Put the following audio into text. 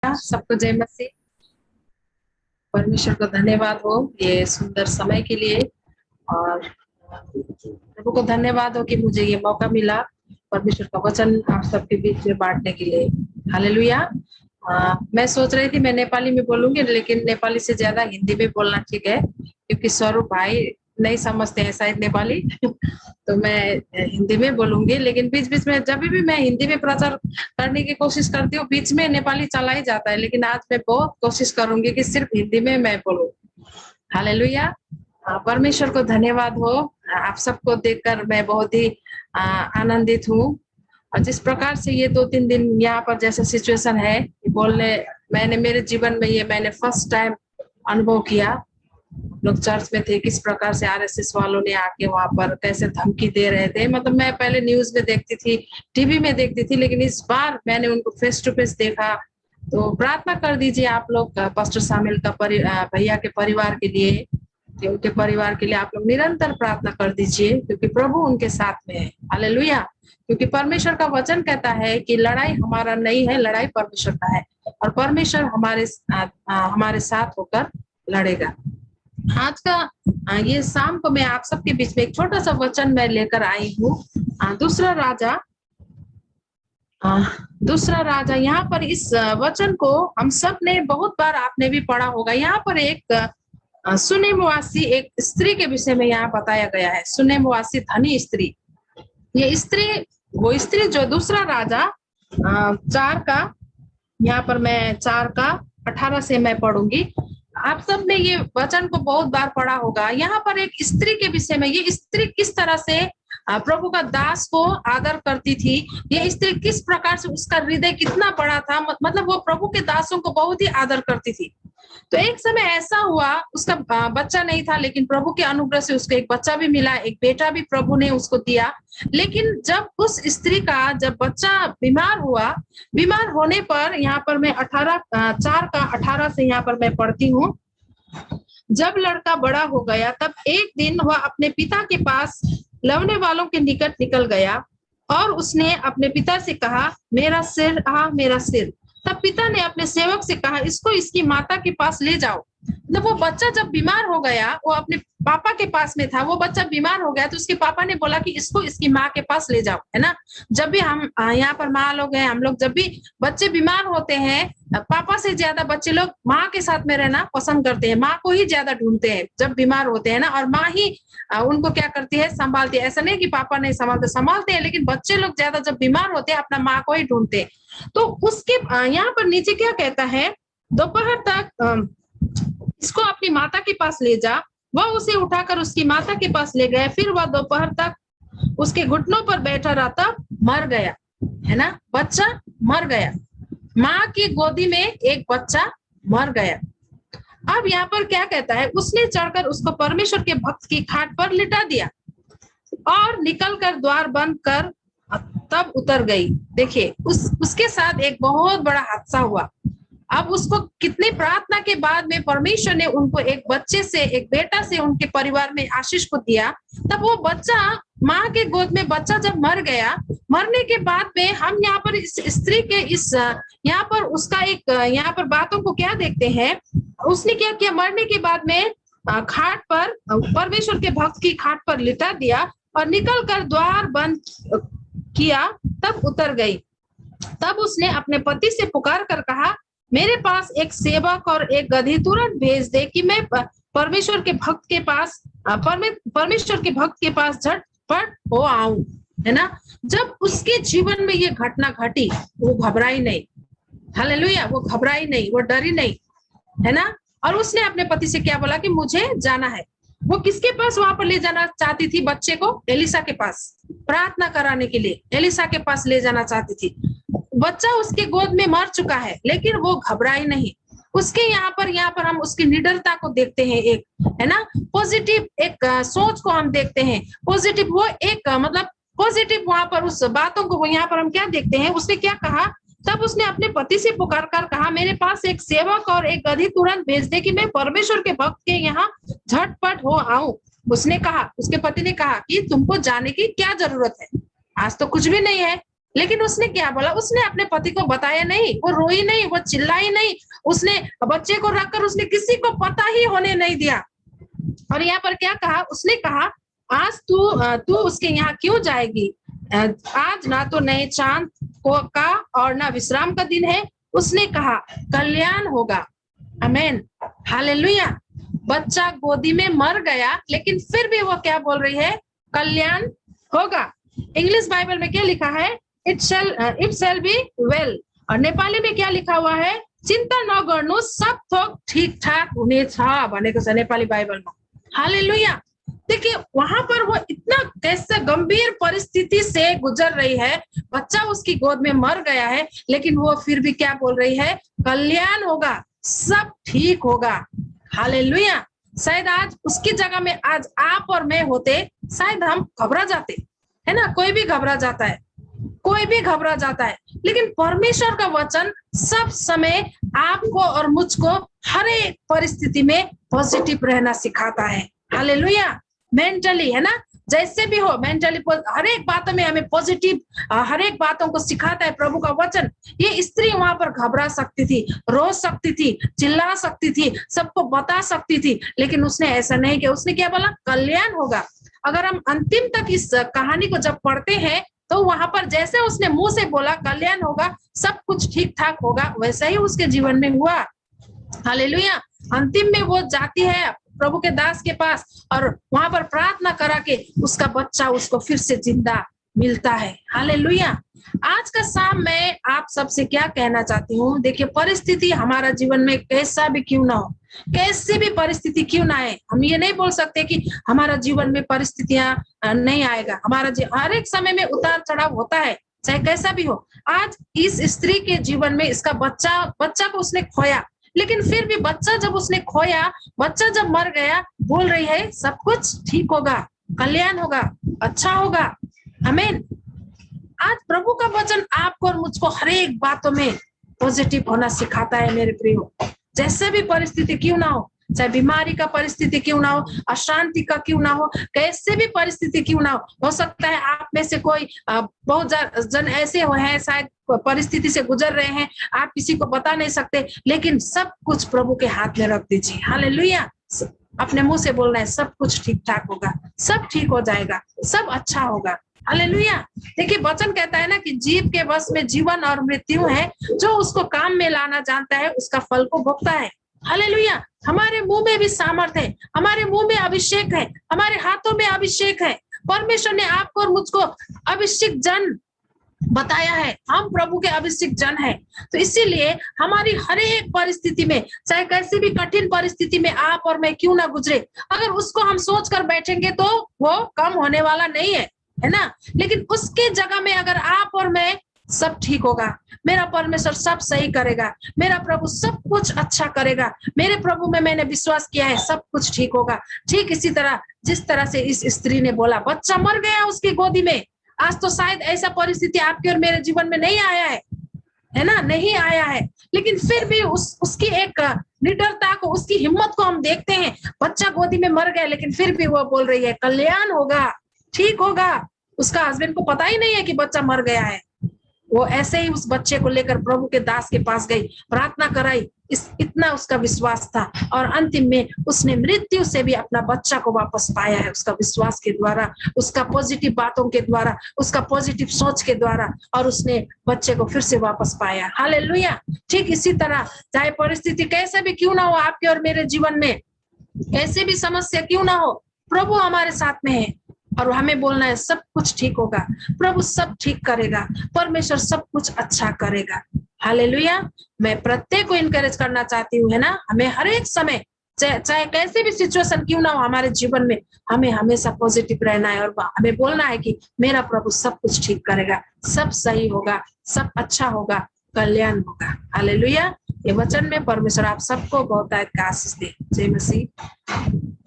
Hallelujah, सबको जय मसीह। परमेश्वर को धन्यवाद हो ये सुंदर समय के लिए, और प्रभु को धन्यवाद हो कि मुझे ये मौका मिला परमेश्वर का वचन आप सबके बीच में बांटने के लिए। हालेलुया। मैं सोच रही थी मैं नेपाली में बोलूंगी, लेकिन नेपाली से ज्यादा हिंदी में बोलना ठीक है, क्योंकि स्वरूप भाई नहीं समझते हैं शायद नेपाली तो मैं हिंदी में बोलूंगी। लेकिन बीच बीच में जब भी मैं हिंदी में प्रचार करने की कोशिश करती हूँ, बीच में नेपाली चला ही जाता है, लेकिन आज मैं बहुत कोशिश करूंगी कि सिर्फ हिंदी में मैं बोलूं। हालेलुया। परमेश्वर को धन्यवाद हो। आप सबको देखकर मैं बहुत ही आनंदित हूँ, और जिस प्रकार से ये 2-3 दिन यहाँ पर जैसा सिचुएशन है बोलने, मैंने मेरे जीवन में ये मैंने फर्स्ट टाइम अनुभव किया। लोग चर्च में थे, किस प्रकार से आरएसएस वालों ने आके वहां पर कैसे धमकी दे रहे थे। मतलब मैं पहले न्यूज में देखती थी, टीवी में देखती थी, लेकिन इस बार मैंने उनको फेस टू फेस देखा। तो प्रार्थना कर दीजिए आप लोग पास्टर शामिल का भैया के परिवार के लिए, कि उनके परिवार के लिए आप लोग निरंतर प्रार्थना कर दीजिए, क्योंकि प्रभु उनके साथ में है। हालेलुया। क्योंकि परमेश्वर का वचन कहता है कि लड़ाई हमारा नहीं है, लड़ाई परमेश्वर का है, और परमेश्वर हमारे साथ होकर लड़ेगा। आज का ये शाम को मैं आप सबके बीच में एक छोटा सा वचन मैं लेकर आई हूँ। दूसरा राजा यहाँ पर इस वचन को हम सब ने बहुत बार आपने भी पढ़ा होगा। यहाँ पर एक सुनेमवासी एक स्त्री के विषय में यहाँ बताया गया है। सुनेमवासी धनी स्त्री, ये स्त्री वो स्त्री जो दूसरा राजा 4 का, यहाँ पर मैं 4 का 18 से मैं पढ़ूंगी। आप सब ने ये वचन को बहुत बार पढ़ा होगा। यहाँ पर एक स्त्री के विषय में, ये स्त्री किस तरह से प्रभु का दास को आदर करती थी, ये स्त्री किस प्रकार से, उसका हृदय कितना बड़ा था, मतलब वो प्रभु के दासों को बहुत ही आदर करती थी। तो एक समय ऐसा हुआ, उसका बच्चा नहीं था, लेकिन प्रभु के अनुग्रह से उसको एक बच्चा भी मिला, एक बेटा भी प्रभु ने उसको दिया। लेकिन जब उस स्त्री का जब बच्चा बीमार हुआ, बीमार होने पर यहाँ पर मैं 4 का 18 से यहाँ पर मैं पढ़ती हूँ। जब लड़का बड़ा हो गया, तब एक दिन वह अपने पिता के पास लवने वालों के निकट निकल गया, और उसने अपने पिता से कहा, मेरा सिर मेरा सिर। तब पिता ने अपने सेवक से कहा, इसको इसकी माता के पास ले जाओ। जब वो बच्चा जब बीमार हो गया, वो अपने पापा के पास में था, वो बच्चा बीमार हो गया, तो उसके पापा ने बोला कि इसको इसकी माँ के पास ले जाओ, है ना। जब भी हम यहाँ पर माँ लोग हैं, हम लोग जब भी बच्चे बीमार होते हैं, पापा से ज्यादा बच्चे लोग माँ के साथ में रहना पसंद करते हैं, माँ को ही ज्यादा ढूंढते हैं जब बीमार होते हैं ना, और माँ ही उनको क्या करती है, संभालती है। ऐसा नहीं कि पापा नहीं संभालते हैं, लेकिन बच्चे लोग ज्यादा जब बीमार होते हैं अपना माँ को ही ढूंढते हैं। तो उसके यहाँ पर नीचे क्या कहता है, दोपहर तक इसको अपनी माता के पास ले जा। वह उसे उठाकर उसकी माता के पास ले गया। फिर वह दोपहर तक उसके घुटनों पर बैठा रहा, तब मर गया, है ना। बच्चा मर गया, माँ की गोदी में एक बच्चा मर गया। अब यहाँ पर क्या कहता है, उसने चढ़कर उसको परमेश्वर के भक्त की खाट पर लिटा दिया और निकलकर द्वार बंद कर तब उतर गई। देखिए उसके साथ एक बहुत बड़ा हादसा हुआ। अब उसको कितनी प्रार्थना के बाद में परमेश्वर ने उनको एक बच्चे से, एक बेटा से उनके परिवार में आशीष को दिया। तब वो बच्चा माँ के गोद में बच्चा जब मर गया, मरने के बाद में हम यहाँ पर इस स्त्री के इस यहाँ पर उसका एक यहाँ पर बातों को क्या देखते हैं, उसने क्या किया, मरने के बाद में खाट पर, परमेश्वर के भक्त की खाट पर लिटा दिया और निकल कर द्वार बंद किया, तब उतर गई। तब उसने अपने पति से पुकार कर कहा, मेरे पास एक सेवक और एक गधी तुरंत भेज दे कि मैं परमेश्वर के भक्त के पास झटपट हो आऊं, है ना। जब उसके जीवन में ये घटना घटी, वो घबराई नहीं। हालेलुया। वो घबराई नहीं, वो डरी नहीं, है ना। और उसने अपने पति से क्या बोला कि मुझे जाना है। वो किसके पास वहां पर ले जाना चाहती थी बच्चे को? एलिसा के पास, प्रार्थना कराने के लिए एलिसा के पास ले जाना चाहती थी। बच्चा उसके गोद में मर चुका है, लेकिन वो घबराई नहीं। उसके यहाँ पर हम उसकी निडरता को देखते हैं, एक, है ना, पॉजिटिव एक सोच को हम देखते हैं, पॉजिटिव वो एक मतलब पॉजिटिव वहां पर उस बातों को यहाँ पर हम क्या देखते हैं। उसने क्या कहा, तब उसने अपने पति से पुकार कर कहा, मेरे पास एक सेवक और एक गधी तुरंत भेज दे कि मैं परमेश्वर के भक्त के यहाँ झटपट हो आऊं। उसने कहा, उसके पति ने कहा कि तुमको जाने की क्या जरूरत है, आज तो कुछ भी नहीं है, लेकिन उसने क्या बोला, उसने अपने पति को बताया नहीं, वो रोई नहीं, वो चिल्लाई नहीं, उसने बच्चे को रखकर उसने किसी को पता ही होने नहीं दिया। और यहाँ पर क्या कहा, उसने कहा आज तू उसके यहाँ क्यों जाएगी, आज ना तो नए चांद को का और ना विश्राम का दिन है। उसने कहा कल्याण होगा। आमीन, हालेलुया। बच्चा गोदी में मर गया, लेकिन फिर भी वो क्या बोल रही है, कल्याण होगा। इंग्लिश बाइबल में क्या लिखा है, इट शैल बी वेल। और नेपाली में क्या लिखा हुआ है, चिंता न गर्नु, सब थोक ठीक ठाक हुनेछ भनेको छ नेपाली बाइबलमा। हालेलुया। देखिए वहां पर वो इतना कैसे गंभीर परिस्थिति से गुजर रही है, बच्चा उसकी गोद में मर गया है, लेकिन वो फिर भी क्या बोल रही है, कल्याण होगा, सब ठीक होगा। हालेलुया। शायद आज उसकी जगह में आज आप और मैं होते, शायद हम घबरा जाते, है ना, कोई भी घबरा जाता है, कोई भी घबरा जाता है। लेकिन परमेश्वर का वचन सब समय आपको और मुझको हर एक परिस्थिति में पॉजिटिव रहना सिखाता है। हालेलुया। मेंटली, है ना, जैसे भी हो मेंटली हर एक बातों में हमें पॉजिटिव, हर एक बातों को सिखाता है प्रभु का वचन। ये स्त्री वहां पर घबरा सकती थी, रो सकती थी, चिल्ला सकती थी, सबको बता सकती थी, लेकिन उसने ऐसा नहीं किया। उसने क्या बोला, कल्याण होगा। अगर हम अंतिम तक इस कहानी को जब पढ़ते हैं तो वहां पर जैसे उसने मुंह से बोला कल्याण होगा, सब कुछ ठीक ठाक होगा, वैसा ही उसके जीवन में हुआ। हालेलुया। अंतिम में वो जाती है प्रभु के दास के पास और वहां पर प्रार्थना करा के उसका बच्चा उसको फिर से जिंदा मिलता है। हालेलुया। आज का शाम मैं आप सबसे क्या कहना चाहती हूँ, देखिए परिस्थिति हमारा जीवन में कैसा भी क्यों ना हो, कैसी भी परिस्थिति क्यों ना आए, हम ये नहीं बोल सकते कि हमारा जीवन में परिस्थितियां नहीं आएगा। हमारा हर एक समय में उतार चढ़ाव होता है, चाहे कैसा भी हो। आज इस स्त्री के जीवन में इसका बच्चा को उसने खोया, लेकिन फिर भी बच्चा जब उसने खोया, बच्चा जब मर गया, बोल रही है सब कुछ ठीक होगा, कल्याण होगा, अच्छा होगा। आमीन। आज प्रभु का वचन आपको और मुझको हर एक बातों में पॉजिटिव होना सिखाता है मेरे प्रियो। जैसे भी परिस्थिति क्यों ना हो, चाहे बीमारी का परिस्थिति क्यों ना हो, अशांति का क्यों ना हो, कैसे भी परिस्थिति क्यों ना हो सकता है आप में से कोई बहुत जन ऐसे हुए हैं, शायद परिस्थिति से गुजर रहे हैं, आप किसी को बता नहीं सकते, लेकिन सब कुछ प्रभु के हाथ में रख दीजिए। हालेलुया। अपने मुंह से बोलना है सब कुछ ठीक ठाक होगा, सब ठीक हो जाएगा, सब अच्छा होगा। हालेलुया। देखिए वचन कहता है ना कि जीव के वश में जीवन और मृत्यु है, जो उसको काम में लाना जानता है उसका फल को भोगता है। हालेलुया। हमारे मुंह में भी सामर्थ्य है, हमारे मुंह में अभिषेक है, हमारे हाथों में अभिषेक है। परमेश्वर ने आपको और मुझको अभिषेक जन बताया है, हम प्रभु के अभिषेक जन है। तो इसीलिए हमारी हर एक परिस्थिति में, चाहे कैसी भी कठिन परिस्थिति में आप और मैं क्यों ना गुजरे, अगर उसको हम सोच कर बैठेंगे तो वो कम होने वाला नहीं है, है ना। लेकिन उसके जगह में अगर आप और मैं, सब ठीक होगा, मेरा परमेश्वर सब सही करेगा, मेरा प्रभु सब कुछ अच्छा करेगा, मेरे प्रभु में मैंने विश्वास किया है, सब कुछ ठीक होगा। ठीक इसी तरह जिस तरह से इस स्त्री ने बोला, बच्चा मर गया उसकी गोदी में। आज तो शायद ऐसा परिस्थिति आपके और मेरे जीवन में नहीं आया है ना, नहीं आया है, लेकिन फिर भी उसकी एक निडरता को, उसकी हिम्मत को हम देखते हैं। बच्चा गोदी में मर गया, लेकिन फिर भी वो बोल रही है कल्याण होगा, ठीक होगा। उसका हस्बैंड को पता ही नहीं है कि बच्चा मर गया है। वो ऐसे ही उस बच्चे को लेकर प्रभु के दास के पास गई, प्रार्थना कराई, इतना उसका विश्वास था, और अंतिम में उसने मृत्यु से भी अपना बच्चा को वापस पाया है, उसका विश्वास के द्वारा, उसका पॉजिटिव बातों के द्वारा, उसका पॉजिटिव सोच के द्वारा, और उसने बच्चे को फिर से वापस पाया। हालेलुया। ठीक इसी तरह चाहे परिस्थिति कैसे भी क्यों ना हो आपके और मेरे जीवन में, कैसे भी समस्या क्यों ना हो, प्रभु हमारे साथ में है और हमें बोलना है सब कुछ ठीक होगा, प्रभु सब ठीक करेगा, परमेश्वर सब कुछ अच्छा करेगा। हालेलुया। मैं प्रत्येक को इनकरेज करना चाहती हूँ, है ना, हमें हर एक समय चाहे कैसे भी सिचुएशन क्यों ना हो हमारे जीवन में, हमें हमेशा पॉजिटिव रहना है और हमें बोलना है कि मेरा प्रभु सब कुछ ठीक करेगा, सब सही होगा, सब अच्छा होगा, कल्याण होगा। हालेलुया। ये वचन में परमेश्वर आप सबको बहुत आशीष दे। जय मसीह।